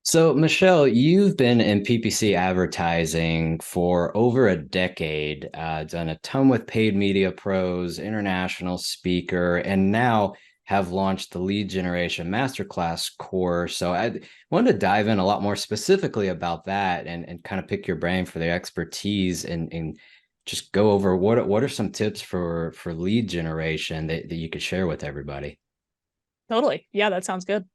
So, Michelle, you've been in PPC advertising for over a decade, done a ton with paid media pros, international speaker, and now have launched the Lead Generation Masterclass course. So, I wanted to dive in a lot more specifically about that and kind of pick your brain for the expertise and just go over what are some tips for lead generation that you could share with everybody. Totally. Yeah, that sounds good.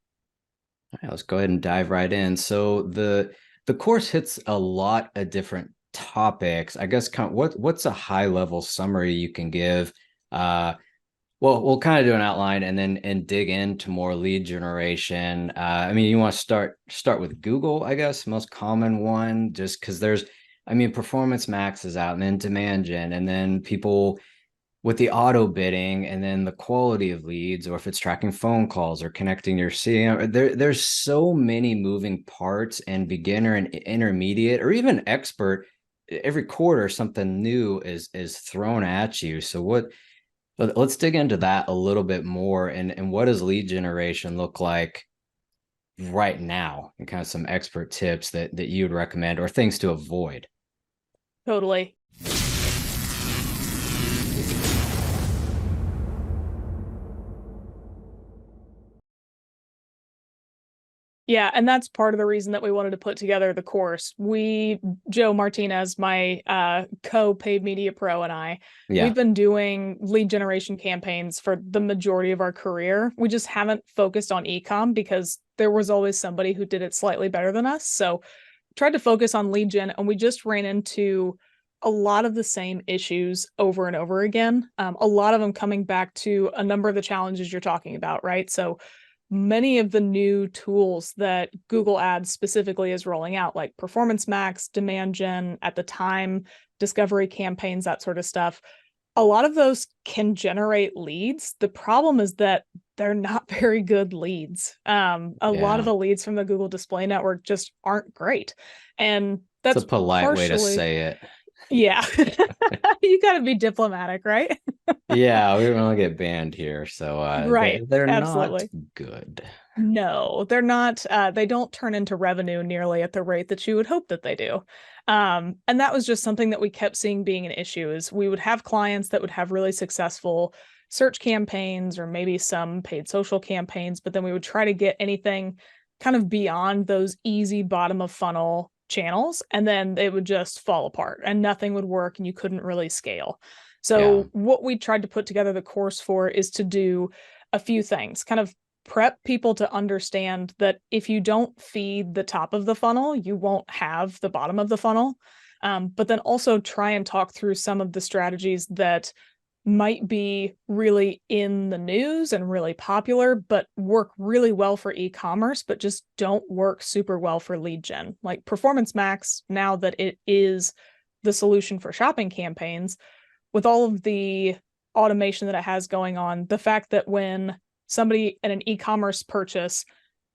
All right, let's go ahead and dive right in. So the course hits a lot of different topics. I guess what's a high level summary you can give? Uh, well, we'll kind of do an outline and then dig into more lead generation. I mean, you want to start with Google, I guess, most common one, just because I mean, Performance Max is out, and then Demand Gen, and then people with the auto bidding and then the quality of leads, or if it's tracking phone calls or connecting your CM, there's so many moving parts, and beginner and intermediate or even expert, every quarter something new is thrown at you. So let's dig into that a little bit more, and what does lead generation look like right now, and kind of some expert tips that you would recommend or things to avoid. Totally. Yeah, and that's part of the reason that we wanted to put together the course. Joe Martinez, my co-paid media pro, and we've Yeah. been doing lead generation campaigns for the majority of our career. We just haven't focused on ecom because there was always somebody who did it slightly better than us. So tried to focus on lead gen, and we just ran into a lot of the same issues over and over again. A lot of them coming back to a number of the challenges you're talking about, right? So many of the new tools that Google Ads specifically is rolling out, like Performance Max, Demand Gen, at the time, discovery campaigns, that sort of stuff, a lot of those can generate leads. The problem is that they're not very good leads. A lot of Yeah. the leads from the Google Display Network just aren't great. And It's a that's polite way to partially, say it. yeah, you got to be diplomatic, right? Yeah, we don't get banned here, so Right. they're not Absolutely. good. No, they're not. They don't turn into revenue nearly at the rate that you would hope that they do. And that was just something that we kept seeing being an issue is we would have clients that would have really successful search campaigns or maybe some paid social campaigns, but then we would try to get anything kind of beyond those easy bottom of funnel channels, and then it would just fall apart and nothing would work and you couldn't really scale. Yeah, So what we tried to put together the course for is to do a few things, kind of prep people to understand that if you don't feed the top of the funnel, you won't have the bottom of the funnel. But then also try and talk through some of the strategies that might be really in the news and really popular, but work really well for e-commerce, but just don't work super well for lead gen. Like Performance Max, now that it is the solution for shopping campaigns, with all of the automation that it has going on, the fact that when somebody in an e-commerce purchase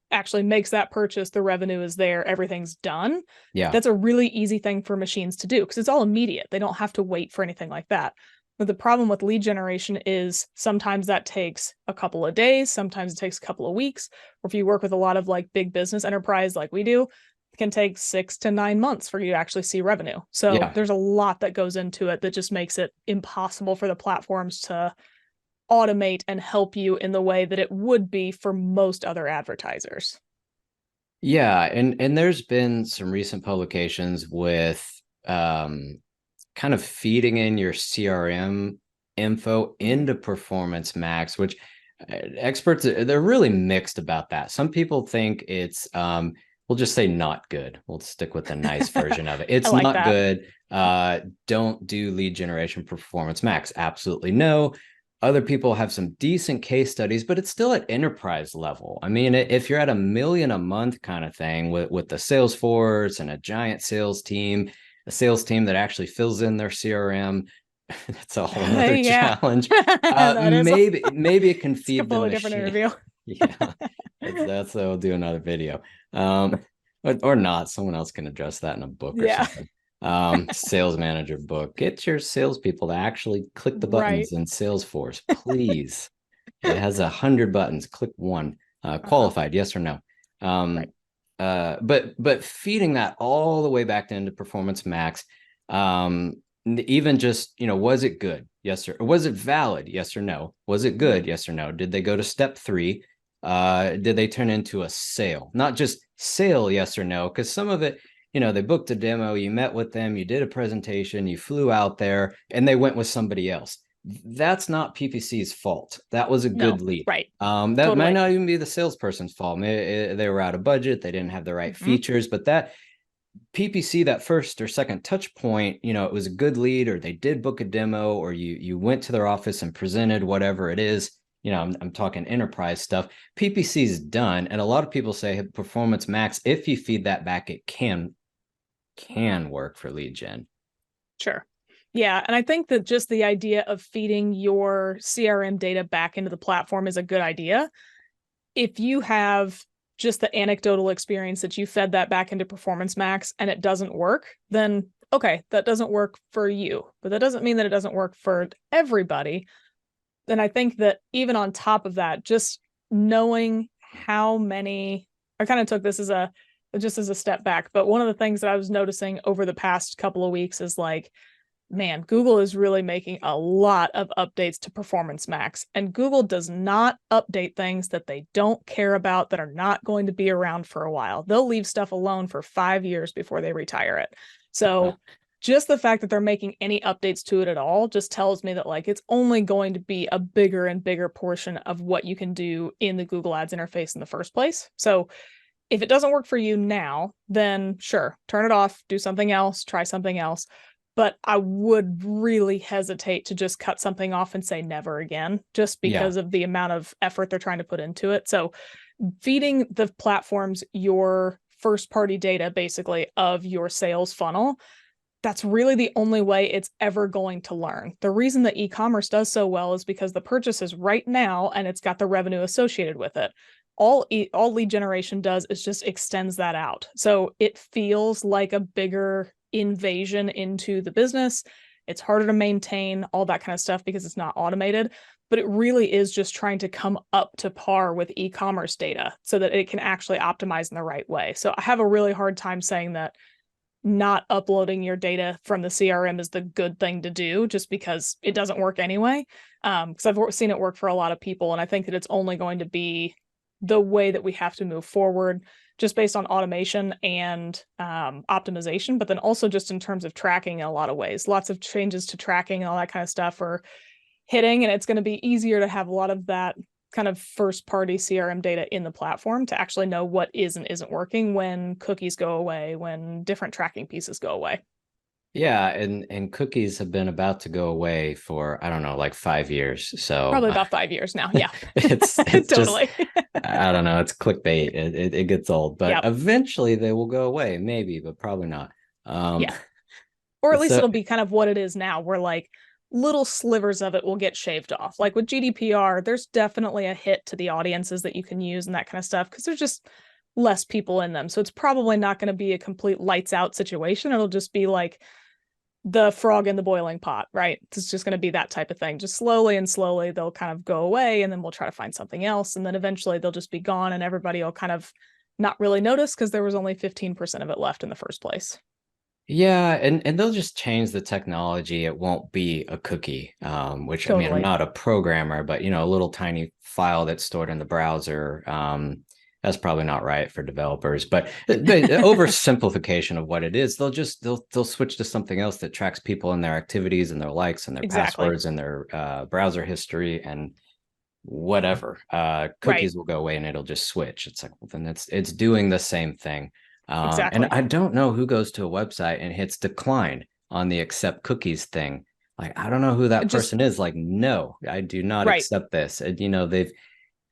actually makes that purchase, the revenue is there, everything's done. yeah, That's a really easy thing for machines to do because it's all immediate. They don't have to wait for anything like that. But the problem with lead generation is sometimes that takes a couple of days, sometimes it takes a couple of weeks. Or if you work with a lot of like big business enterprise like we do, it can take 6 to 9 months for you to actually see revenue. So yeah. there's a lot that goes into it that just makes it impossible for the platforms to automate and help you in the way that it would be for most other advertisers. Yeah, and there's been some recent publications with kind of feeding in your CRM info Mm-hmm. into Performance Max, which experts they're really mixed about that. Some people think it's we'll just say not good. We'll stick with the nice version of it. I It's like not that. good. Don't do lead generation Performance Max. Absolutely no. Other people have some decent case studies, but it's still at enterprise level. I mean, if you're at 1 million a month kind of thing with the Salesforce and a giant sales team, a sales team that actually fills in their CRM, that's a whole nother Yeah, challenge. that is Maybe it can it's a feed the completely different machine. interview. Yeah, that's I'll do another video. Or not. Someone else can address that in a book or Yeah, something. Sales manager book. Get your salespeople to actually click the right. buttons in Salesforce, please. It has 100 buttons. Click one. Uh-huh. Qualified, yes or no. Right. Um, but feeding that all the way back into Performance Max, even just, was it good? Yes or was it valid? Yes or no? Was it good? Yes or no? Did they go to step 3? Did they turn into a sale? Not just sale, yes or no, because some of it, they booked a demo, you met with them, you did a presentation, you flew out there, and they went with somebody else. That's not PPC's fault. That was a No, good lead. right. That might Totally. not even be the salesperson's fault. Maybe they were out of budget, they didn't have the right Hmm. features, but that PPC, that first or second touch point, it was a good lead, or they did book a demo, or you went to their office and presented whatever it is. I'm talking enterprise stuff. PPC is done, and a lot of people say, hey, Performance Max, if you feed that back, it can work for lead gen. Sure. Yeah. And I think that just the idea of feeding your CRM data back into the platform is a good idea. If you have just the anecdotal experience that you fed that back into Performance Max and it doesn't work, then okay, that doesn't work for you. But that doesn't mean that it doesn't work for everybody. Then I think that even on top of that, just knowing how many, I kind of took this as a step back, but one of the things that I was noticing over the past couple of weeks is like, man, Google is really making a lot of updates to Performance Max, and Google does not update things that they don't care about, that are not going to be around for a while. They'll leave stuff alone for 5 years before they retire it. So just the fact that they're making any updates to it at all just tells me that like it's only going to be a bigger and bigger portion of what you can do in the Google Ads interface in the first place. So if it doesn't work for you now, then sure, turn it off, do something else, try something else. But I would really hesitate to just cut something off and say never again, just Yeah. because of the amount of effort they're trying to put into it. So feeding the platforms your first party data, basically, of your sales funnel, that's really the only way it's ever going to learn. The reason that e-commerce does so well is because the purchase is right now and it's got the revenue associated with it. All lead generation does is just extends that out. So it feels like a bigger invasion into the business. It's harder to maintain, all that kind of stuff, because it's not automated, but it really is just trying to come up to par with e-commerce data so that it can actually optimize in the right way. So I have a really hard time saying that not uploading your data from the CRM is the good thing to do, just because it doesn't work anyway. Because I've seen it work for a lot of people, and I think that it's only going to be the way that we have to move forward, just based on automation and optimization, but then also just in terms of tracking in a lot of ways. Lots of changes to tracking and all that kind of stuff are hitting, and it's going to be easier to have a lot of that kind of first party CRM data in the platform to actually know what is and isn't working when cookies go away, when different tracking pieces go away. Yeah, and cookies have been about to go away for, I don't know, like 5 years. So Probably about 5 years now. Yeah. it's just, Totally. I don't know, it's clickbait. It gets old, but Yep. eventually they will go away, maybe, but probably not. Yeah. Or at least So it'll be kind of what it is now, where like little slivers of it will get shaved off. Like with GDPR, there's definitely a hit to the audiences that you can use and that kind of stuff, because there's just less people in them. So it's probably not going to be a complete lights out situation. It'll just be like the frog in the boiling pot, right? It's just going to be that type of thing. Just slowly and slowly, they'll kind of go away, and then we'll try to find something else. And then eventually they'll just be gone, and everybody will kind of not really notice because there was only 15% of it left in the first place. yeah, and they'll just change the technology. It won't be a cookie, which, I mean, I'm Totally. not a programmer, but a little tiny file that's stored in the browser. That's probably not right for developers, but oversimplification of what it is, they'll switch to something else that tracks people and their activities and their likes and their Exactly. passwords and their browser history and whatever. Right. Cookies will go away and it'll just switch. It's like, well, then it's doing the same thing. And Exactly. I don't know who goes to a website and hits decline on the accept cookies thing. Like, I don't know who that Just person is. Like, no, I do not right. accept this. And, they've,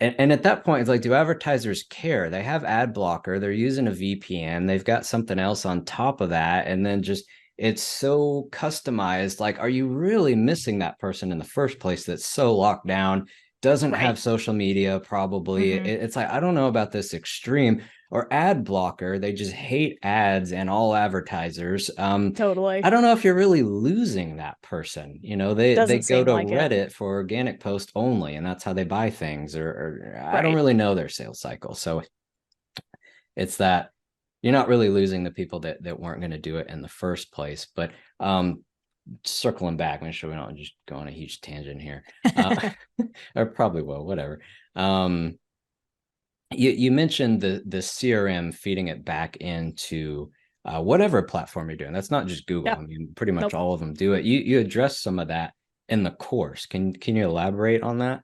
and at that point, it's like, do advertisers care? They have ad blocker, they're using a VPN, they've got something else on top of that. And then just, it's so customized. Like, are you really missing that person in the first place that's so locked down, doesn't Right. have social media, probably? Mm-hmm. It's like, I don't know about this extreme. Or ad blocker, they just hate ads and all advertisers. I Totally. don't know if you're really losing that person. They Doesn't go seem to like it. Reddit for organic post only, and that's how they buy things. Or I don't Right. really know their sales cycle. So it's that. you're not really losing the people that weren't going to do it in the first place. But circling back, make sure we don't just go on a huge tangent here. Or probably will, whatever. You mentioned the CRM feeding it back into whatever platform you're doing. That's not just Google. Yeah. I mean, pretty much Nope. all of them do it. You address some of that in the course. Can you elaborate on that?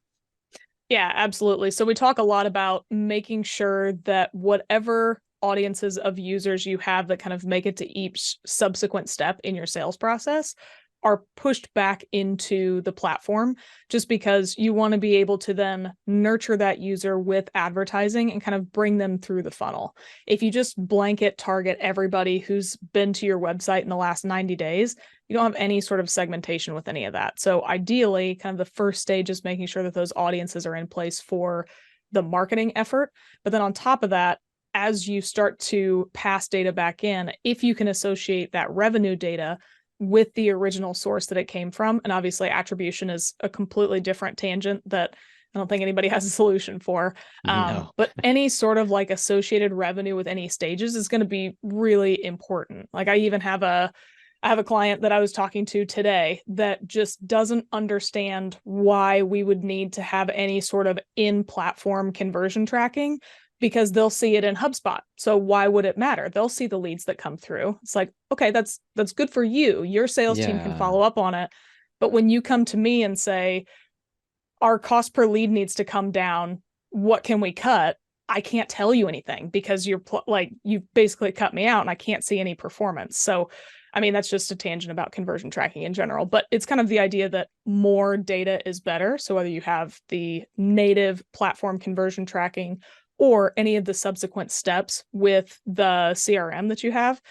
Yeah, absolutely. So we talk a lot about making sure that whatever audiences of users you have that kind of make it to each subsequent step in your sales process are pushed back into the platform, just because you want to be able to then nurture that user with advertising and kind of bring them through the funnel. If you just blanket target everybody who's been to your website in the last 90 days, you don't have any sort of segmentation with any of that. So ideally, kind of the first stage is making sure that those audiences are in place for the marketing effort. But then on top of that, as you start to pass data back in, if you can associate that revenue data with the original source that it came from, and obviously attribution is a completely different tangent that I don't think anybody has a solution for. No. But any sort of like associated revenue with any stages is going to be really important. Like I have a client that I was talking to today that just doesn't understand why we would need to have any sort of in-platform conversion tracking, because they'll see it in HubSpot. So why would it matter? They'll see the leads that come through. It's like, okay, that's good for you. Your sales team can Yeah. follow up on it. But when you come to me and say, our cost per lead needs to come down, what can we cut? I can't tell you anything because you basically cut me out and I can't see any performance. So, I mean, that's just a tangent about conversion tracking in general, but it's kind of the idea that more data is better. So whether you have the native platform conversion tracking or any of the subsequent steps with the CRM that you have,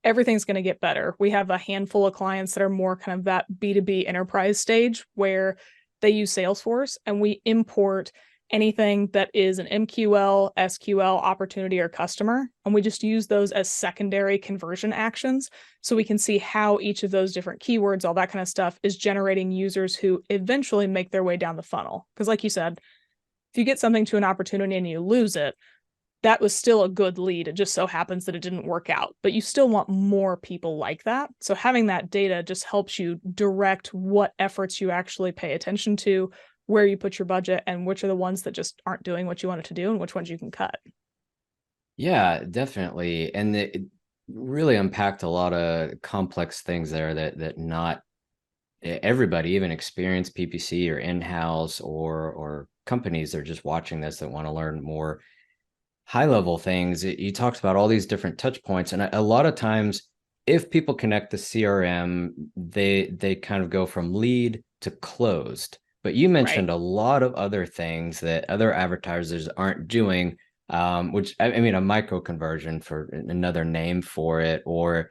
everything's going to get better. We have a handful of clients that are more kind of that B2B enterprise stage where they use Salesforce and we import anything that is an MQL, SQL opportunity or customer. And we just use those as secondary conversion actions. So we can see how each of those different keywords, all that kind of stuff, is generating users who eventually make their way down the funnel. Because like you said, if you get something to an opportunity and you lose it, that was still a good lead. It just so happens that it didn't work out, but you still want more people like that. So having that data just helps you direct what efforts you actually pay attention to, where you put your budget, and which are the ones that just aren't doing what you want it to do and which ones you can cut. Yeah, definitely. And it really unpacked a lot of complex things there that not everybody, even experienced PPC or in-house or companies that are just watching this that want to learn more high level things. You talked about all these different touch points, and a lot of times if people connect the CRM, they kind of go from lead to closed. But you Right. mentioned a lot of other things that other advertisers aren't doing, which I mean, a micro conversion for another name for it, or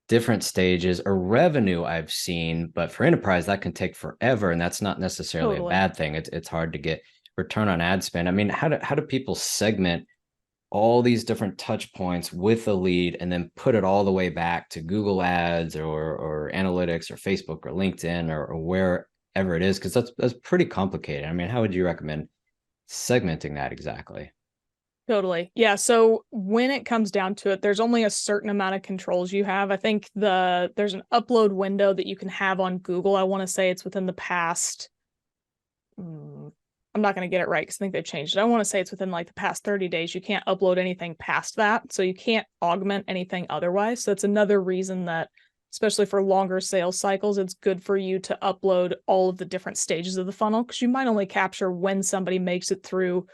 different stages or revenue I've seen, but for enterprise that can take forever, and that's not necessarily a Totally. bad thing. It's hard to get return on ad spend. I mean, how do people segment all these different touch points with a lead and then put it all the way back to Google Ads or analytics or Facebook or LinkedIn or wherever it is? Because that's pretty complicated. I mean, how would you recommend segmenting that exactly? Totally. Yeah. So when it comes down to it, there's only a certain amount of controls you have. I think there's an upload window that you can have on Google. I want to say it's within the past. I'm not going to get it right because I think they changed it. I want to say it's within like the past 30 days. You can't upload anything past that. So you can't augment anything otherwise. So it's another reason that, especially for longer sales cycles, it's good for you to upload all of the different stages of the funnel, because you might only capture when somebody makes it through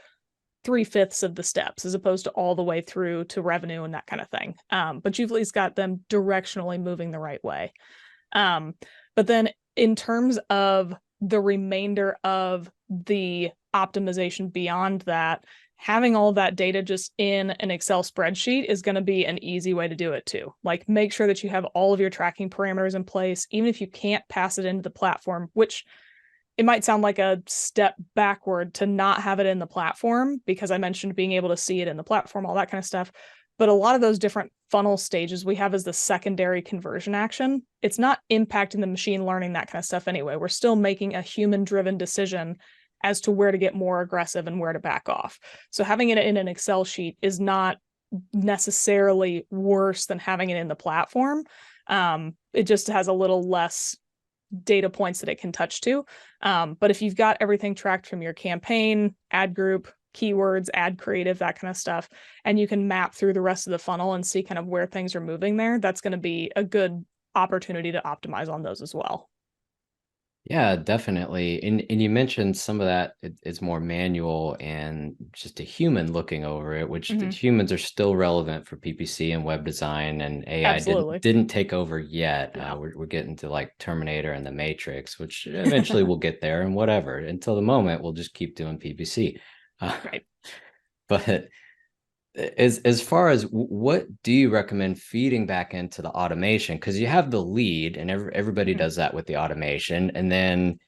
3/5 of the steps as opposed to all the way through to revenue and that kind of thing. But you've at least got them directionally moving the right way. Um, but then in terms of the remainder of the optimization beyond that, having all of that data just in an Excel spreadsheet is going to be an easy way to do it too. Like, make sure that you have all of your tracking parameters in place, even if you can't pass it into the platform, which it might sound like a step backward to not have it in the platform, because I mentioned being able to see it in the platform, all that kind of stuff. But a lot of those different funnel stages we have as the secondary conversion action. It's not impacting the machine learning, that kind of stuff anyway. We're still making a human-driven decision as to where to get more aggressive and where to back off. So having it in an Excel sheet is not necessarily worse than having it in the platform. It just has a little less data points that it can touch to. But if you've got everything tracked from your campaign, ad group, keywords, ad creative, that kind of stuff, and you can map through the rest of the funnel and see kind of where things are moving there, that's going to be a good opportunity to optimize on those as well. Yeah, definitely. And you mentioned some of that it's more manual and just a human looking over it, which the Mm-hmm. humans are still relevant for PPC and web design, and AI didn't Absolutely. didn't take over yet. No. We're getting to like Terminator and the Matrix, which eventually we'll get there and whatever. Until the moment, we'll just keep doing PPC. Right. But as far as what do you recommend feeding back into the automation? Because you have the lead, and everybody Mm-hmm. does that with the automation, and then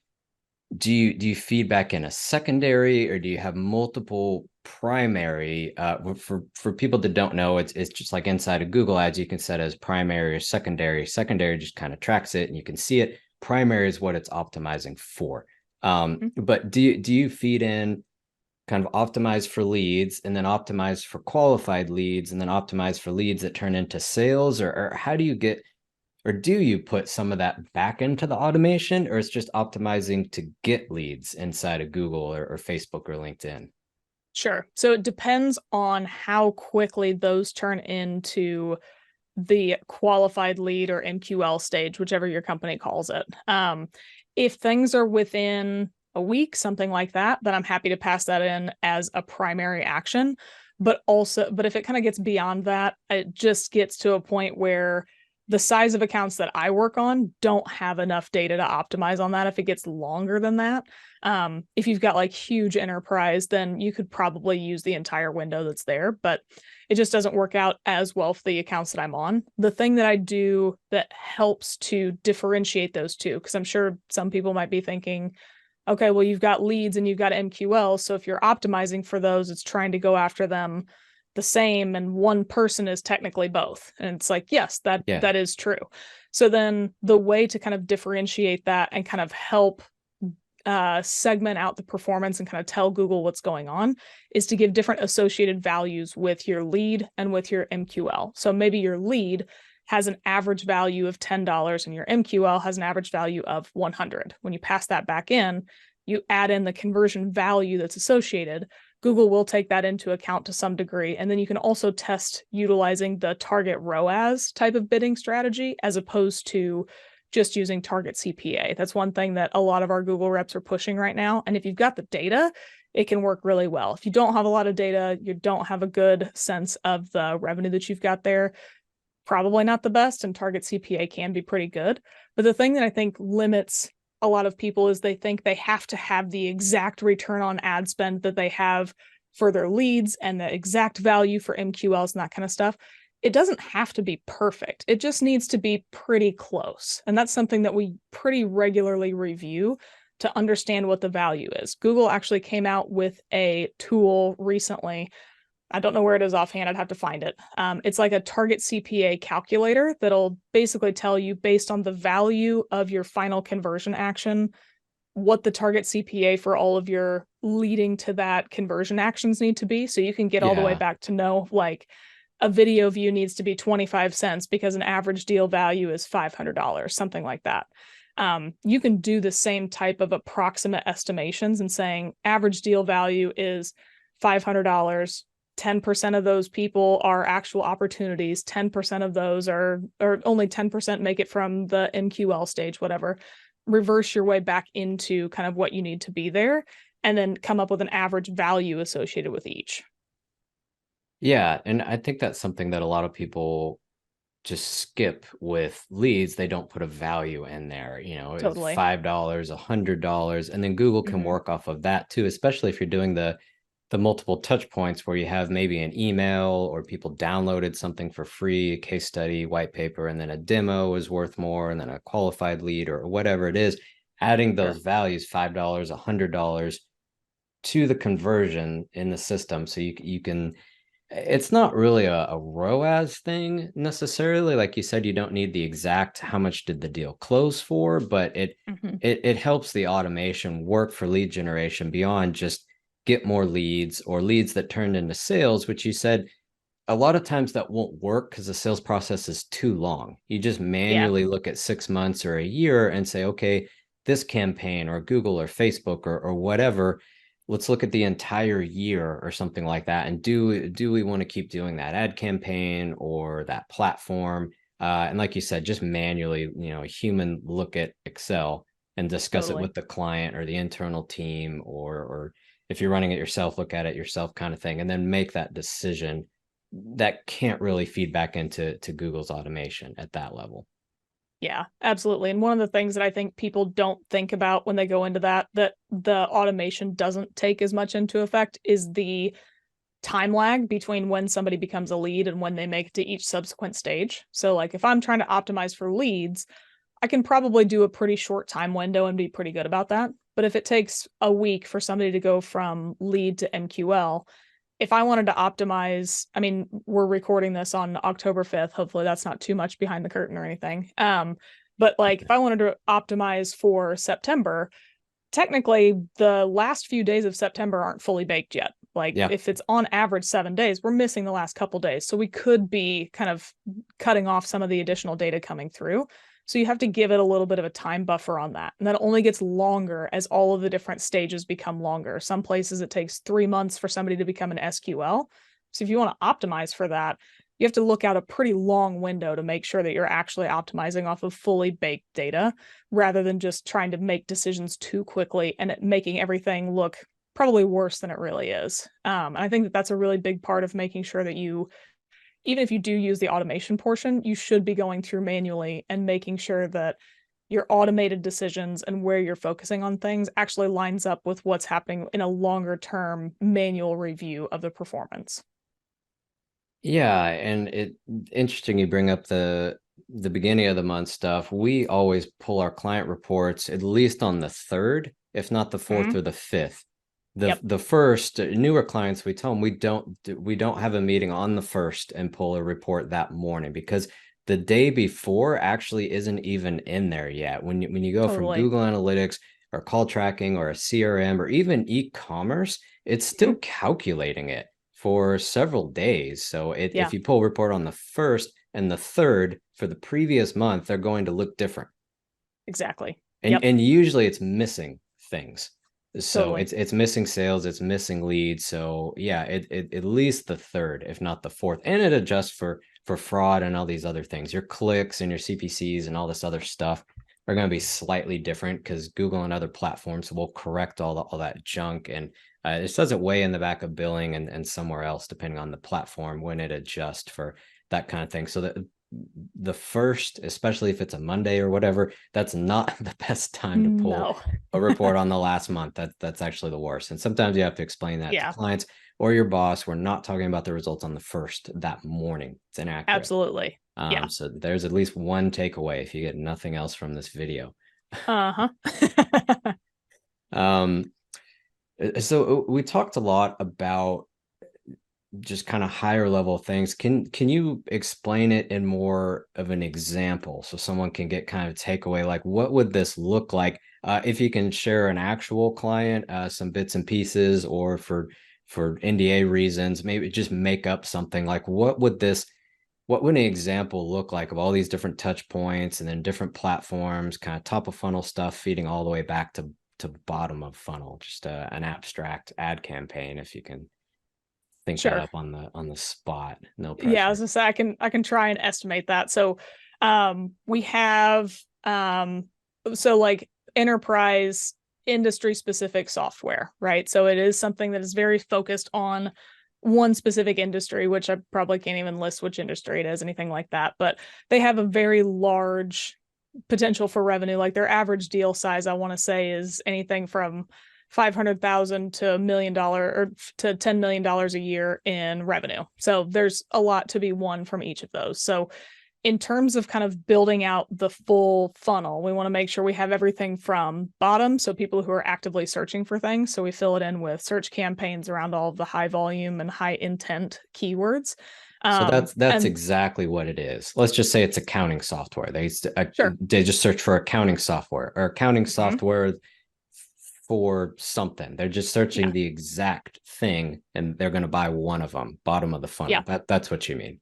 do you feed back in a secondary, or do you have multiple primary? For people that don't know, it's just like inside of Google Ads, you can set as primary or secondary. Secondary just kind of tracks it and you can see it. Primary is what it's optimizing for. But do you feed in kind of optimize for leads and then optimize for qualified leads and then optimize for leads that turn into sales, or how do you get, or do you put some of that back into the automation, or it's just optimizing to get leads inside of Google or Facebook or LinkedIn? Sure. So it depends on how quickly those turn into the qualified lead or MQL stage, whichever your company calls it. If things are within a week, something like that, then I'm happy to pass that in as a primary action. But if it kind of gets beyond that, it just gets to a point where the size of accounts that I work on don't have enough data to optimize on that if it gets longer than that. If you've got like huge enterprise, then you could probably use the entire window that's there, but it just doesn't work out as well for the accounts that I'm on. The thing that I do that helps to differentiate those two, because I'm sure some people might be thinking, okay, well, you've got leads and you've got MQL. So if you're optimizing for those, it's trying to go after them the same, and one person is technically both. And it's like, yes, that Yeah. that is true. So then the way to kind of differentiate that and kind of help segment out the performance and kind of tell Google what's going on is to give different associated values with your lead and with your MQL. So maybe your lead has an average value of $10 and your MQL has an average value of 100. When you pass that back in, you add in the conversion value that's associated. Google will take that into account to some degree. And then you can also test utilizing the target ROAS type of bidding strategy as opposed to just using target CPA. That's one thing that a lot of our Google reps are pushing right now. And if you've got the data, it can work really well. If you don't have a lot of data, you don't have a good sense of the revenue that you've got there, probably not the best, and target CPA can be pretty good. But the thing that I think limits a lot of people is they think they have to have the exact return on ad spend that they have for their leads and the exact value for MQLs and that kind of stuff. It doesn't have to be perfect. It just needs to be pretty close. And that's something that we pretty regularly review to understand what the value is. Google actually came out with a tool recently. I don't know where it is offhand. I'd have to find it. It's like a target CPA calculator that'll basically tell you, based on the value of your final conversion action, what the target CPA for all of your leading to that conversion actions need to be. So you can get all the way Yeah. back to know, like, a video view needs to be 25 cents because an average deal value is $500, something like that. You can do the same type of approximate estimations and saying average deal value is $500. 10% of those people are actual opportunities. 10% of those are, or only 10% make it from the MQL stage, whatever. Reverse your way back into kind of what you need to be there, and then come up with an average value associated with each. Yeah. And I think that's something that a lot of people just skip with leads. They don't put a value in there, it's Totally. $5, $100, and then Google can Mm-hmm. work off of that too, especially if you're doing the multiple touch points where you have maybe an email or people downloaded something for free, a case study, white paper, and then a demo is worth more, and then a qualified lead or whatever it is. Adding Sure. those values, $5, $100, to the conversion in the system, so you can, it's not really a ROAS thing necessarily. Like you said, you don't need the exact how much did the deal close for, but it Mm-hmm. it, it helps the automation work for lead generation beyond just get more leads or leads that turned into sales, which you said a lot of times that won't work because the sales process is too long. You just Yeah, manually look at 6 months or a year and say, okay, this campaign or Google or Facebook or whatever, let's look at the entire year or something like that. And do we want to keep doing that ad campaign or that platform? And like you said, just manually, a human look at Excel and discuss it totally. with the client or the internal team, or if you're running it yourself, look at it yourself kind of thing, and then make that decision. That can't really feed back into Google's automation at that level. Yeah, absolutely. And one of the things that I think people don't think about when they go into that the automation doesn't take as much into effect is the time lag between when somebody becomes a lead and when they make it to each subsequent stage. So like if I'm trying to optimize for leads, I can probably do a pretty short time window and be pretty good about that. But if it takes a week for somebody to go from lead to MQL, if I wanted to optimize, I mean, we're recording this on October 5th. Hopefully that's not too much behind the curtain or anything. But like if I wanted to optimize for September, technically the last few days of September aren't fully baked yet. Like Yeah. if it's on average 7 days, we're missing the last couple days. So we could be kind of cutting off some of the additional data coming through. So you have to give it a little bit of a time buffer on that. And that only gets longer as all of the different stages become longer. Some places it takes 3 months for somebody to become an SQL. So if you want to optimize for that, you have to look out a pretty long window to make sure that you're actually optimizing off of fully baked data rather than just trying to make decisions too quickly and making everything look probably worse than it really is. And I think that that's a really big part of making sure that you, even if you do use the automation portion, you should be going through manually and making sure that your automated decisions and where you're focusing on things actually lines up with what's happening in a longer term manual review of the performance. Yeah, and it interesting you bring up the beginning of the month stuff. We always pull our client reports at least on the third, if not the fourth Mm-hmm. or the fifth. The Yep, the first newer clients, we tell them we don't have a meeting on the first and pull a report that morning, because the day before actually isn't even in there yet. When you go from totally. Google Analytics or call tracking or a CRM or even e-commerce, it's still Mm-hmm. calculating it for several days. So if Yeah, you pull a report on the first and the third for the previous month, they're going to look different. exactly. And Yep, and usually it's missing things. So totally. it's missing sales, it's missing leads. So yeah, it at least the third, if not the fourth. And it adjusts for fraud and all these other things. Your clicks and your CPCs and all this other stuff are going to be slightly different because Google and other platforms will correct all that junk. And it does it way in the back of billing and somewhere else, depending on the platform when it adjusts for that kind of thing. So that the first, especially if it's a Monday or whatever, that's not the best time to pull No. a report on the last month. That's actually the worst. And sometimes you have to explain that to Yeah, clients or your boss. We're not talking about the results on the first that morning. It's inaccurate. absolutely. Yeah. So there's at least one takeaway if you get nothing else from this video. Uh-huh. Um, so we talked a lot about just kind of higher level things. Can you explain it in more of an example so someone can get kind of takeaway, like what would this look like? If you can share an actual client, some bits and pieces, or for NDA reasons, maybe just make up something like what would an example look like of all these different touch points and then different platforms, kind of top of funnel stuff feeding all the way back to bottom of funnel, just an abstract ad campaign, if you can think that Sure. up on the spot. No Yeah, pressure. as I say, I can try and estimate that. So we have so like enterprise industry specific software, right? So it is something that is very focused on one specific industry, which I probably can't even list which industry it is, anything like that. But they have a very large potential for revenue. Like their average deal size, I want to say, is anything from 500,000 to $1 million or to $10 million a year in revenue. So there's a lot to be won from each of those. So in terms of kind of building out the full funnel, we want to make sure we have everything from bottom, so people who are actively searching for things. So we fill it in with search campaigns around all of the high volume and high intent keywords. So that's And exactly what it is. Let's just say it's accounting software. sure. They just search for accounting software or accounting Mhm. software for something. They're just searching Yeah. the exact thing and they're going to buy one of them, bottom of the funnel. Yeah. That's what you mean.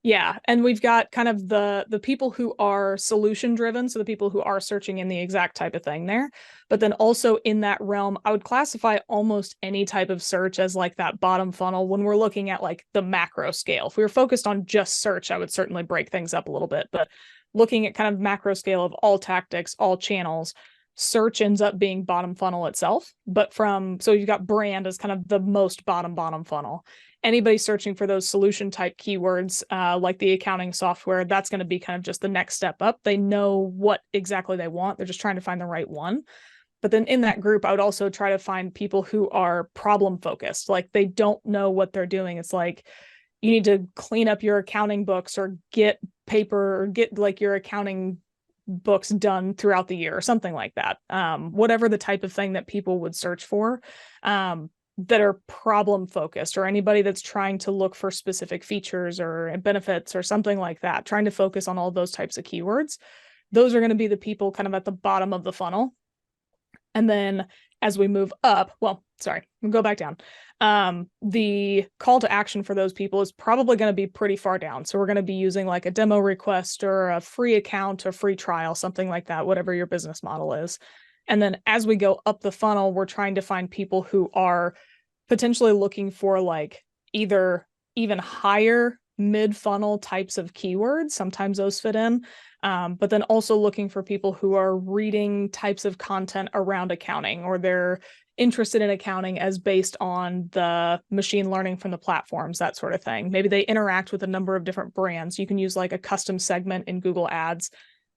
Yeah, and we've got kind of the people who are solution driven, so the people who are searching in the exact type of thing there. But then also in that realm, I would classify almost any type of search as like that bottom funnel when we're looking at like the macro scale. If we were focused on just search, I would certainly break things up a little bit, but looking at kind of macro scale of all tactics, all channels, search ends up being bottom funnel itself. But so you've got brand as kind of the most bottom funnel. Anybody searching for those solution type keywords, like the accounting software, that's going to be kind of just the next step up. They know what exactly they want. They're just trying to find the right one. But then in that group, I would also try to find people who are problem focused. Like they don't know what they're doing. It's like you need to clean up your accounting books or get paper or get like your accounting books done throughout the year or something like that. Whatever the type of thing that people would search for. That are problem focused, or anybody that's trying to look for specific features or benefits or something like that, trying to focus on all those types of keywords. Those are going to be the people kind of at the bottom of the funnel. And then as we move up, well, sorry, we'll go back down. The call to action for those people is probably going to be pretty far down. So we're going to be using like a demo request or a free account or free trial, something like that, whatever your business model is. And then as we go up the funnel, we're trying to find people who are potentially looking for like either even higher mid-funnel types of keywords. Sometimes those fit in. But then also looking for people who are reading types of content around accounting, or they're interested in accounting as based on the machine learning from the platforms, that sort of thing. Maybe they interact with a number of different brands. You can use like a custom segment in Google Ads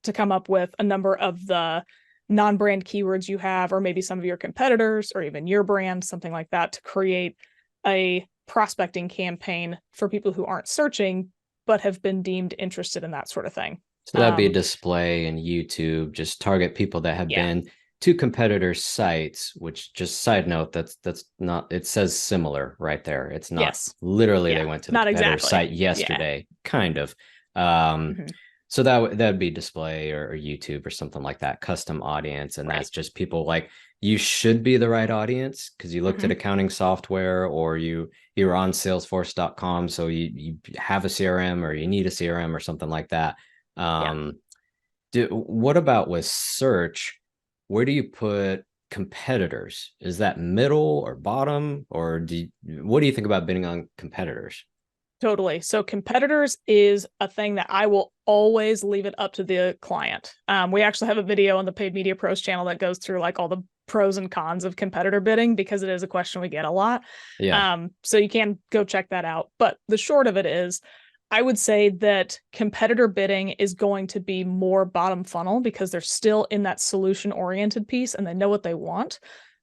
to come up with a number of the non-brand keywords you have, or maybe some of your competitors, or even your brand, something like that, to create a prospecting campaign for people who aren't searching, but have been deemed interested in that sort of thing. So that'd be a display in YouTube, just target people that have Yeah. been to competitors' sites, which just side note, that's not, it says similar right there. It's not Yes. literally Yeah. they went to the Not competitor's exactly. site Yeah. yesterday, kind of. Um, Mhm. so that'd be display or YouTube or something like that, custom audience. And Right. that's just people like you should be the right audience because you looked at Mhm. accounting software or you're on salesforce.com. So you have a CRM or you need a CRM or something like that. Yeah. Um, what about with search? Where do you put competitors? Is that middle or bottom, or what do you think about bidding on competitors? Totally. So competitors is a thing that I will always leave it up to the client. We actually have a video on the Paid Media Pros channel that goes through like all the pros and cons of competitor bidding, because it is a question we get a lot. Yeah. So you can go check that out. But the short of it is, I would say that competitor bidding is going to be more bottom funnel because they're still in that solution oriented piece and they know what they want.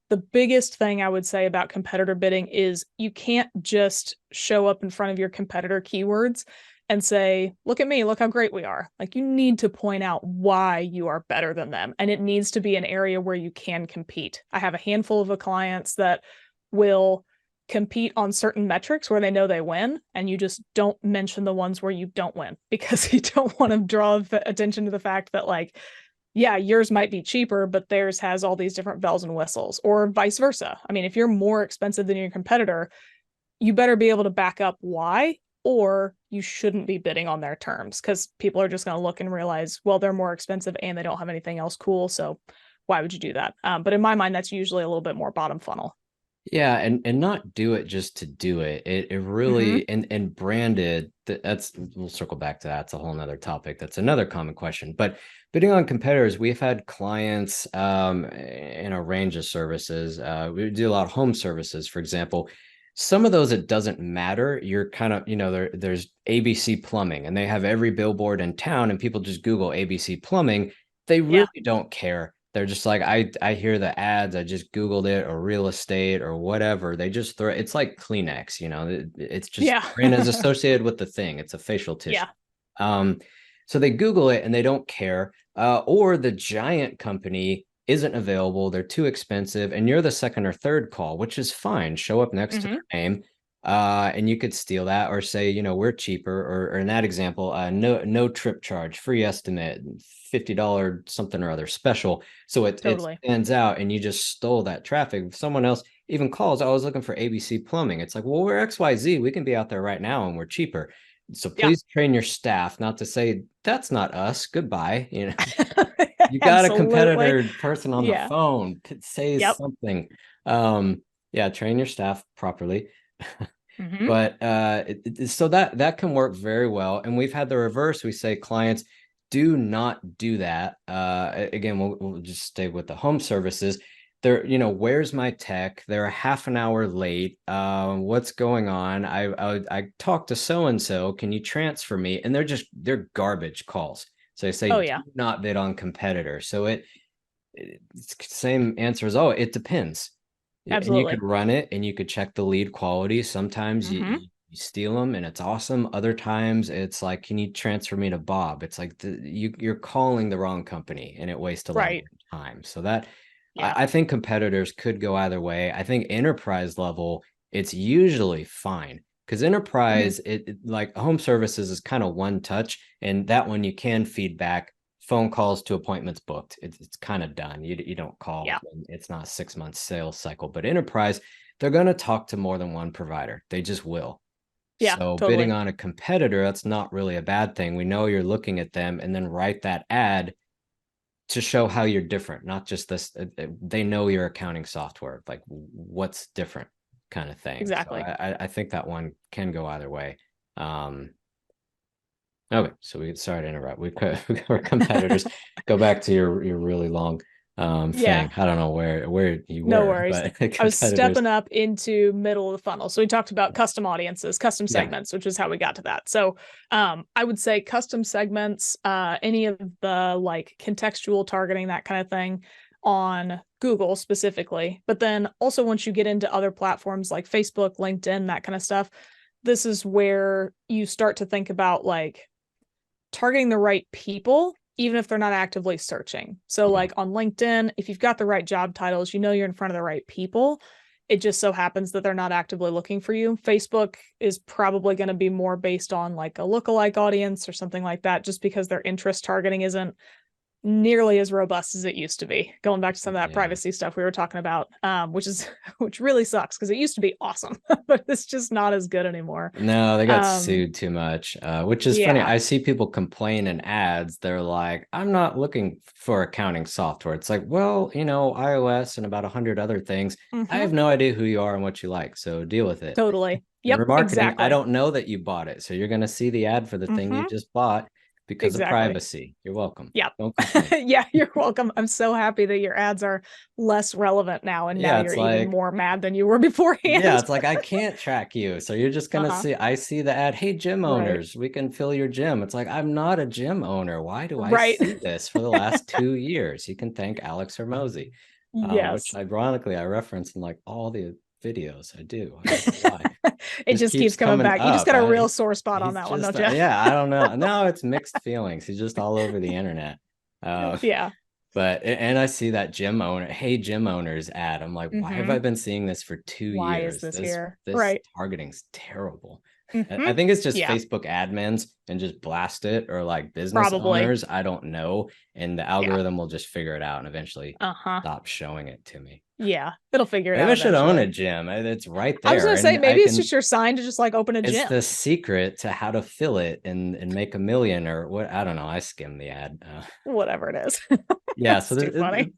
The biggest thing I would say about competitor bidding is you can't just show up in front of your competitor keywords and say, look at me, look how great we are. Like you need to point out why you are better than them. And it needs to be an area where you can compete. I have a handful of clients that will compete on certain metrics where they know they win, and you just don't mention the ones where you don't win because you don't want to draw attention to the fact that like, yeah, yours might be cheaper, but theirs has all these different bells and whistles, or vice versa. I mean, if you're more expensive than your competitor, you better be able to back up why, or you shouldn't be bidding on their terms, because people are just going to look and realize, well, they're more expensive and they don't have anything else cool. So why would you do that? But in my mind, that's usually a little bit more bottom funnel. Yeah, and not do it just to do it. It Mm-hmm. really and branded that's we'll circle back to that. It's a whole nother topic. That's another common question. But bidding on competitors, we've had clients in a range of services. We do a lot of home services, for example. Some of those it doesn't matter. You're kind of, there's ABC plumbing and they have every billboard in town and people just Google ABC plumbing. They Yeah. really don't care. They're just like, I hear the ads, I just Googled it, or real estate or whatever. They just throw it's like Kleenex, it's just Yeah. brand is associated with the thing. It's a facial tissue. Yeah. Um, so they Google it and they don't care. Or the giant company isn't available, they're too expensive, and you're the second or third call, which is fine. Show up next to Mm-hmm. their name. And you could steal that or say, you know, we're cheaper, or in that example, no trip charge, free estimate, $50 something or other special. So it Totally. stands out, and you just stole that traffic. If someone else even calls, I was looking for ABC plumbing. It's like, well, we're XYZ. We can be out there right now and we're cheaper. So Yeah. please train your staff not to say that's not us. Goodbye. You know, you got a Absolutely. competitor person on the Yeah. phone, could say Yep. something. Yeah, train your staff properly. Hmm. But so that can work very well. And we've had the reverse. We say clients, do not do that. Again, we'll just stay with the home services. They're, you know, where's my tech? They're a half an hour late. What's going on? I talked to so and so. Can you transfer me? And they're garbage calls. So I say, Oh do yeah. not bid on competitors. So it's same answer as, oh, it depends. And you could Absolutely. run it and you could check the lead quality. Sometimes Hmm. you steal them and it's awesome. Other times it's like, can you transfer me to Bob? It's like you're calling the wrong company and it wastes a lot of Right. time. So that Yeah. I think competitors could go either way. I think enterprise level, it's usually fine because Hmm. enterprise, like home services is kind of one touch, and that one you can feedback phone calls to appointments booked. It's kind of done. You don't call. Yeah. It's not a 6 month sales cycle. But enterprise, they're going to talk to more than one provider. They just will. Yeah. So bidding Totally. on a competitor, that's not really a bad thing. We know you're looking at them, and then write that ad to show how you're different. Not just this. They know your accounting software, like what's different, kind of thing. So Exactly. I think that one can go either way. Um, Okay, so we sorry to interrupt. We cover competitors. Go back to your really long Yeah. thing. I don't know where you No were, worries. but I was competitors. stepping up into middle of the funnel. So we talked about custom audiences, custom Yeah. segments, which is how we got to that. So I would say custom segments, any of the like contextual targeting, that kind of thing on Google specifically. But then also once you get into other platforms like Facebook, LinkedIn, that kind of stuff, this is where you start to think about like targeting the right people, even if they're not actively searching. So, Yeah. like on LinkedIn, if you've got the right job titles, you know you're in front of the right people. It just so happens that they're not actively looking for you. Facebook is probably going to be more based on like a lookalike audience or something like that, just because their interest targeting isn't nearly as robust as it used to be. Going back to some of that Yeah. privacy stuff we were talking about, which really sucks because it used to be awesome, but it's just not as good anymore. No, they got Um, sued too much, which is funny. yeah. I see people complain in ads. They're like, I'm not looking for accounting software. It's like, well, you know, iOS and about 100 other things. I Mm-hmm. have no idea who you are and what you like. So deal with it. Totally. And Yep, remarketing, I exactly. don't know that you bought it. So you're going to see the ad for the thing you Mm-hmm. just bought because of Exactly. privacy. You're welcome. Yep. Don't complain. Yeah, you're welcome. I'm so happy that your ads are less relevant now, and now Yeah, you're it's even like, more mad than you were yeah, beforehand. it's like I can't track you. So you're just gonna Uh-huh. see, I see the ad, hey, gym Right. owners, we can fill your gym. It's like, I'm not a gym owner. Why do I Right. see this for the last 2 years? You can thank Alex Hermosi, which Yes. ironically I reference in like all the videos I do. I don't know why. It Just just keeps keeps coming coming back. You just up. got a real sore spot on He's that one, just, don't you? yeah, I don't know. No, it's mixed feelings. He's just all over the internet. Uh, Yeah. but and I see that gym owner, hey, gym owners ad. I'm like, why have Mm-hmm. I been seeing this for two Why is years? this This here? this Right. targeting's terrible. I Mm-hmm. think it's just Yeah, Facebook admins and just blast it, or like business probably. owners. I don't know. And the Yeah. algorithm will just figure it out and eventually Uh-huh. stop showing it to me. Yeah. It'll figure it Maybe out I should own a eventually. gym. It's right I was there. gonna say And I maybe it's can, just your sign to just like open a it's gym. the secret to how to fill it and make a million or what. I don't know. I skimmed the ad. Whatever it is. Yeah, so That's too funny.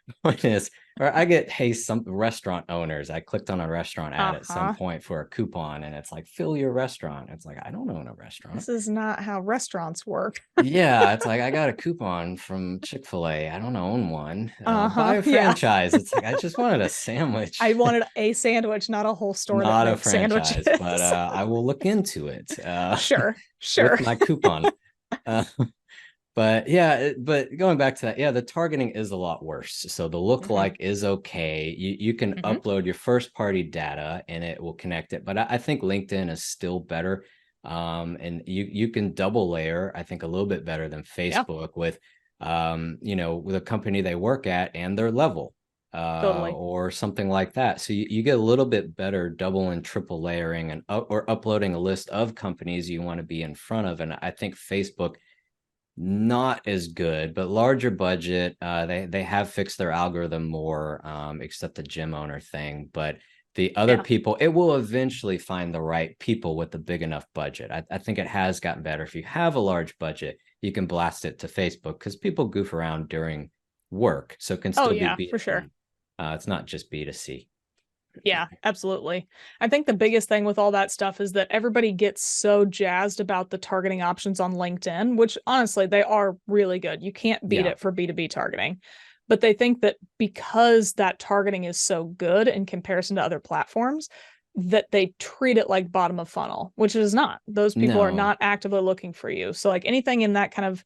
the point is, or I get, hey, some restaurant owners. I clicked on a restaurant ad at some Uh-huh. point for a coupon, and it's like, fill your restaurant. It's like, I don't own a restaurant. This is not how restaurants work. Yeah, it's like I got a coupon from Chick-fil-A. I don't own one. Buy Uh-huh. a Yeah. franchise. It's like I just wanted a I sandwich, wanted a sandwich, not a whole store that not a makes franchise, but sandwiches. I will look into it Sure. with Sure. my coupon. Uh, But yeah, but going back to that, yeah, the targeting is a lot worse. So the Hmm. lookalike is okay. You can Hmm. upload your first party data and it will connect it. But I think LinkedIn is still better. And you can double layer, I think, a little bit better than Yeah. Facebook with with a company they work at and their level. Totally. or something like that. So you get a little bit better double and triple layering and or uploading a list of companies you want to be in front of. And I think Facebook, not as good, but larger budget. They have fixed their algorithm more, except the gym owner thing. But the other Yeah. people, it will eventually find the right people with a big enough budget. I think it has gotten better. If you have a large budget, you can blast it to Facebook because people goof around during work, so it can Oh still be yeah, for sure. B2B. It's not just B2C. Yeah, absolutely. I think the biggest thing with all that stuff is that everybody gets so jazzed about the targeting options on LinkedIn, which honestly, they are really good. You can't beat Yeah, it for B2B targeting. But they think that because that targeting is so good in comparison to other platforms, that they treat it like bottom of funnel, which it is not. Those people are no, not actively looking for you. So, like anything in that kind of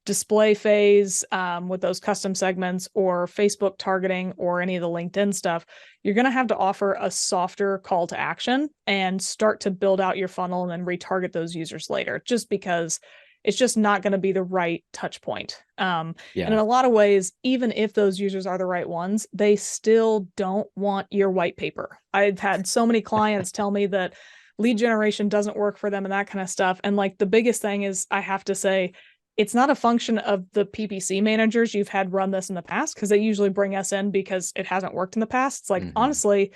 display phase with those custom segments or Facebook targeting or any of the LinkedIn stuff, you're going to have to offer a softer call to action and start to build out your funnel and then retarget those users later, just because it's just not going to be the right touch point. And in yeah, a lot of ways, even if those users are the right ones, they still don't want your white paper. I've had so many clients tell me that lead generation doesn't work for them and that kind of stuff. And like the biggest thing is, I have to say, it's not a function of the PPC managers you've had run this in the past, because they usually bring us in because it hasn't worked in the past. It's like, mm-hmm. honestly,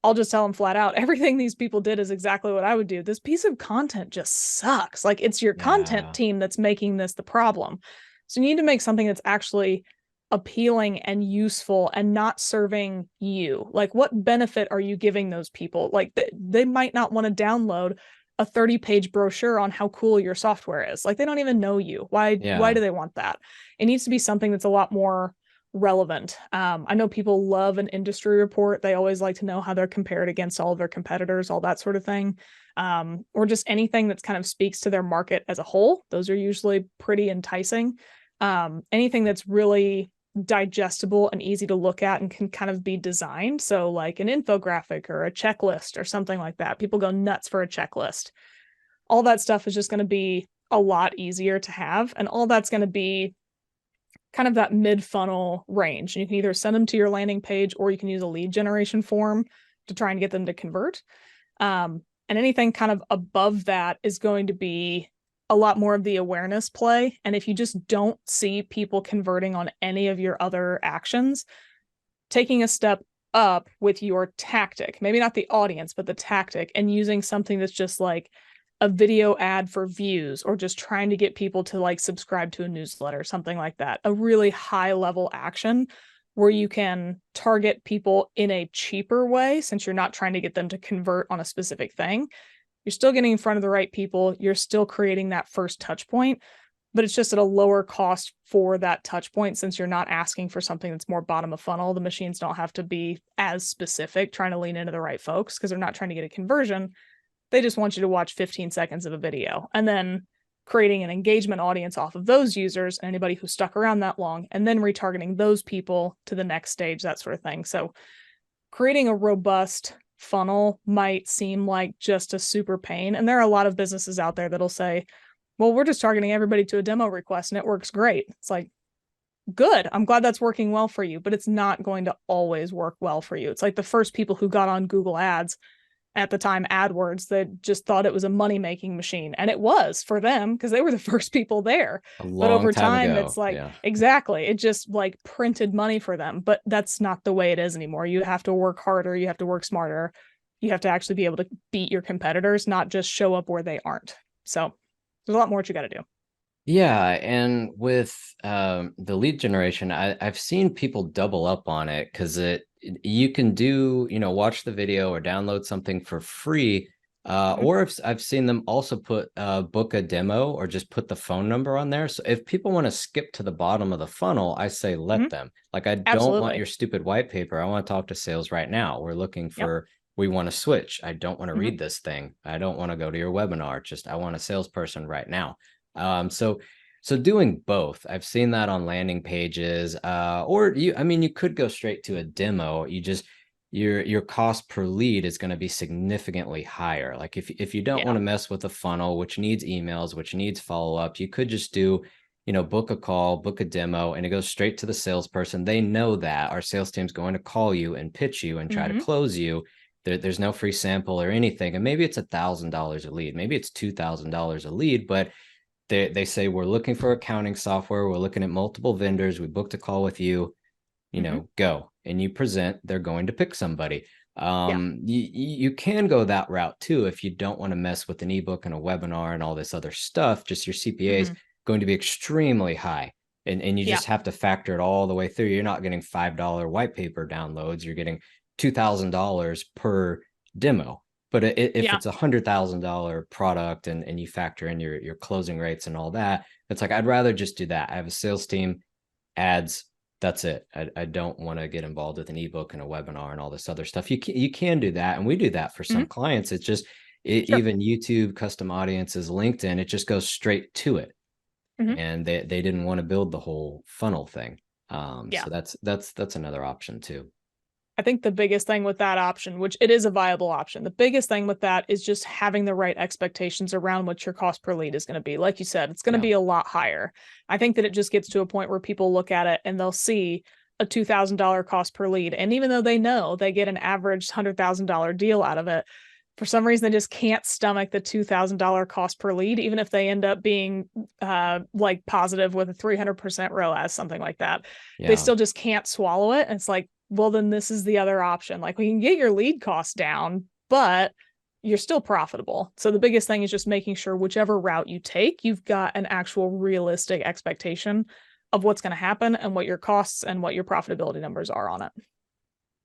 I'll just tell them flat out, everything these people did is exactly what I would do. This piece of content just sucks. Like, it's your content Yeah, team that's making this the problem. So you need to make something that's actually appealing and useful and not serving you. Like, what benefit are you giving those people? Like, they might not want to download a 30-page brochure on how cool your software is. Like, they don't even know you. Why yeah. do they want that? It needs to be something that's a lot more relevant. I know people love an industry report. They always like to know how they're compared against all of their competitors, all that sort of thing. Or just anything that kind of speaks to their market as a whole. Those are usually pretty enticing. Anything that's really digestible and easy to look at and can kind of be designed. So, like an infographic or a checklist or something like that. People go nuts for a checklist. All that stuff is just going to be a lot easier to have. And all that's going to be kind of that mid funnel range. And you can either send them to your landing page or you can use a lead generation form to try and get them to convert. And anything kind of above that is going to be a lot more of the awareness play. And if you just don't see people converting on any of your other actions, taking a step up with your tactic, maybe not the audience, but the tactic, and using something that's just like a video ad for views or just trying to get people to like subscribe to a newsletter, something like that. A really high level action where you can target people in a cheaper way, since you're not trying to get them to convert on a specific thing. You're still getting in front of the right people. You're still creating that first touch point, but it's just at a lower cost for that touch point, since you're not asking for something that's more bottom of funnel. The machines don't have to be as specific, trying to lean into the right folks, because they're not trying to get a conversion. They just want you to watch 15 seconds of a video and then creating an engagement audience off of those users and anybody who stuck around that long, and then retargeting those people to the next stage, that sort of thing. So creating a robust funnel might seem like just a super pain. And there are a lot of businesses out there that'll say, well, we're just targeting everybody to a demo request and it works great. It's like, good. I'm glad that's working well for you, but it's not going to always work well for you. It's like the first people who got on Google Ads, at the time AdWords, that just thought it was a money-making machine. And it was for them because they were the first people there. A But long over time time, it's ago. like, Yeah. exactly, it just like printed money for them. But that's not the way it is anymore. You have to work harder. You have to work smarter. You have to actually be able to beat your competitors, not just show up where they aren't. So there's a lot more what you got to do. Yeah, and with the lead generation, I've seen people double up on it because you can do, watch the video or download something for free. Mm-hmm. Or if I've seen them also put book a demo or just put the phone number on there. So if people want to skip to the bottom of the funnel, I say Mm-hmm. let them. Like, I don't want Absolutely. your stupid white paper. I want to talk to sales right now. We're looking Yep. for, we want to switch. I don't want to Mm-hmm. read this thing. I don't want to go to your webinar. Just I want a salesperson right now. So doing both, I've seen that on landing pages, or you could go straight to a demo. Your cost per lead is going to be significantly higher. Like if you don't Yeah. want to mess with a funnel, which needs emails, which needs follow-up, you could just do book a call, book a demo, and it goes straight to the salesperson. They know that our sales team's going to call you and pitch you and try to Mm-hmm. close you. There's no free sample or anything. And maybe it's $1,000 a lead, maybe it's $2,000 a lead, but they say, we're looking for accounting software, we're looking at multiple vendors, we booked a call with you, Mm-hmm. go. And you present, they're going to pick somebody. Yeah. You can go that route too if you don't want to mess with an ebook and a webinar and all this other stuff. Just your CPA is Mm-hmm. going to be extremely high, and you Yeah. just have to factor it all the way through. You're not getting $5 white paper downloads, you're getting $2,000 per demo. But if Yeah. it's $100,000 product, and you factor in your closing rates and all that, it's like, I'd rather just do that. I have a sales team, ads, that's it. I don't want to get involved with an ebook and a webinar and all this other stuff. You can do that, and we do that for Mm-hmm. some clients. It's just Sure. even YouTube, custom audiences, LinkedIn, it just goes straight to it, Mm-hmm. and they didn't want to build the whole funnel thing. Yeah. So that's another option too. I think the biggest thing with that option, which it is a viable option, the biggest thing with that is just having the right expectations around what your cost per lead is going to be. Like you said, it's going to Yeah, be a lot higher. I think that it just gets to a point where people look at it and they'll see a $2,000 cost per lead. And even though they know they get an average $100,000 deal out of it, for some reason they just can't stomach the $2,000 cost per lead, even if they end up being like positive with a 300% ROAS, something like that. They yeah. still just can't swallow it. And it's like, well, then this is the other option. Like, we can get your lead costs down, but you're still profitable. So the biggest thing is just making sure whichever route you take, you've got an actual realistic expectation of what's going to happen and what your costs and what your profitability numbers are on it.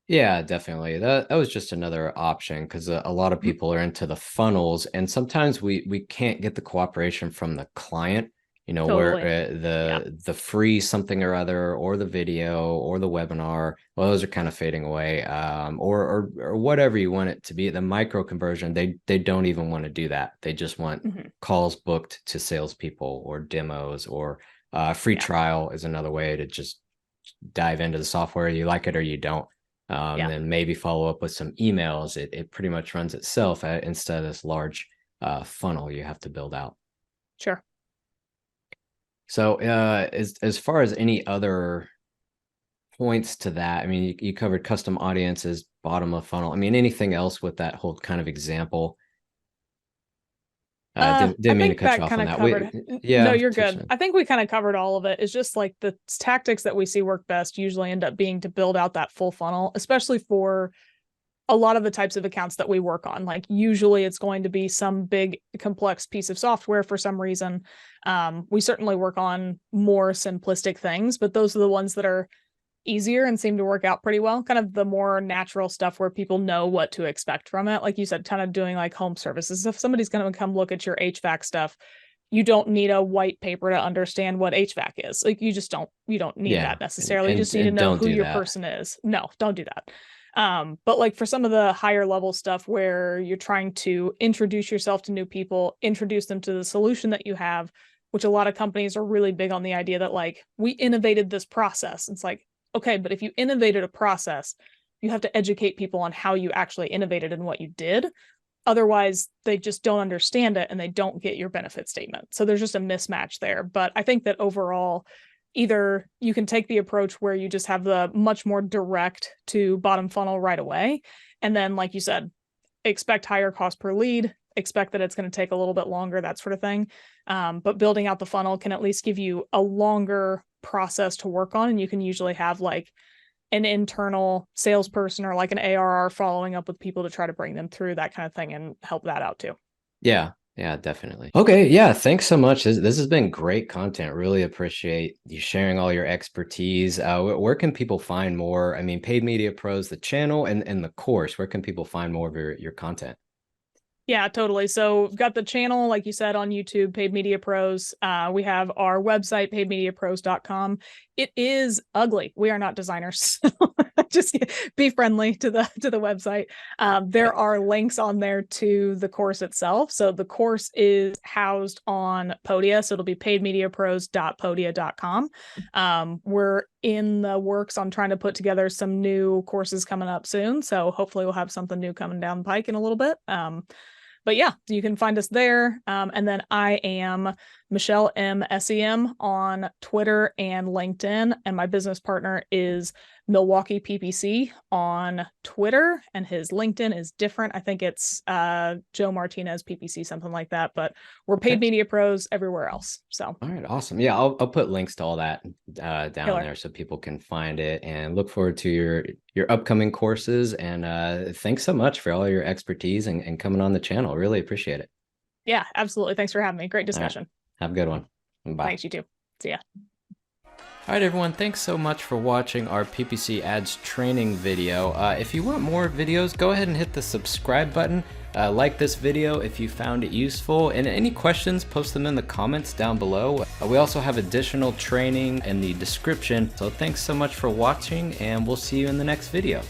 Yeah, definitely. That was just another option, because a lot of Mhm. people are into the funnels, and sometimes we can't get the cooperation from the client. Where Totally. Yeah. the free something or other, or the video, or the webinar, well, those are kind of fading away. Or whatever you want it to be. The micro conversion, they don't even want to do that. They just want Mm-hmm. calls booked to salespeople, or demos, or free Yeah. trial is another way to just dive into the software. You like it or you don't. Yeah. Then maybe follow up with some emails. It pretty much runs itself, instead of this large funnel you have to build out. Sure. So as far as any other points to that, I mean, you covered custom audiences, bottom of funnel. I mean, anything else with that whole kind of example? I Didn't mean to think cut you that off kind on of that. covered. No, Yeah, you're touch good. on. I think we kind of covered all of it. It's just like the tactics that we see work best usually end up being to build out that full funnel, especially for a lot of the types of accounts that we work on. Like, usually it's going to be some big complex piece of software for some reason. We certainly work on more simplistic things, but those are the ones that are easier and seem to work out pretty well. Kind of the more natural stuff where people know what to expect from it. Like you said, kind of doing like home services. If somebody's going to come look at your HVAC stuff, you don't need a white paper to understand what HVAC is. Like, you don't need Yeah, that and necessarily. You and just need to and know don't who do your that. person is. No, don't do that. But like for some of the higher level stuff where you're trying to introduce yourself to new people, introduce them to the solution that you have, which a lot of companies are really big on the idea that, like, we innovated this process. It's like, okay, but if you innovated a process, you have to educate people on how you actually innovated and what you did. Otherwise, they just don't understand it and they don't get your benefit statement. So there's just a mismatch there. But I think that overall, either you can take the approach where you just have the much more direct to bottom funnel right away. And then, like you said, expect higher cost per lead, expect that it's going to take a little bit longer, that sort of thing. But building out the funnel can at least give you a longer process to work on. And you can usually have like an internal salesperson or like an ARR following up with people to try to bring them through that kind of thing and help that out too. Yeah, yeah, definitely. Okay, yeah, thanks so much. This has been great content. Really appreciate you sharing all your expertise. Where can people find more? I mean, Paid Media Pros, the channel, and the course. Where can people find more of your content? Yeah, totally. So we've got the channel, like you said, on YouTube, Paid Media Pros. We have our website, paidmediapros.com. It is ugly. We are not designers. Just be friendly to the website. There are links on there to the course itself. So the course is housed on Podia. So it'll be paidmediapros.podia.com. We're in the works on trying to put together some new courses coming up soon. So hopefully we'll have something new coming down the pike in a little bit. But yeah, you can find us there. And then I am Michelle M. SEM on Twitter and LinkedIn. And my business partner is Milwaukee PPC on Twitter, and his LinkedIn is different. I think it's Joe Martinez PPC, something like that. But we're paid media pros everywhere else. So all right, awesome. Yeah, I'll put links to all that down Killer. there so people can find it, and look forward to your upcoming courses. And thanks so much for all your expertise and coming on the channel. Really appreciate it. Yeah, absolutely. Thanks for having me. Great discussion. Right. Have a good one. Bye. Thanks, you too. See ya. All right, everyone, thanks so much for watching our PPC ads training video. If you want more videos, go ahead and hit the subscribe button. Like this video if you found it useful, and any questions, post them in the comments down below. We also have additional training in the description. So thanks so much for watching, and we'll see you in the next video.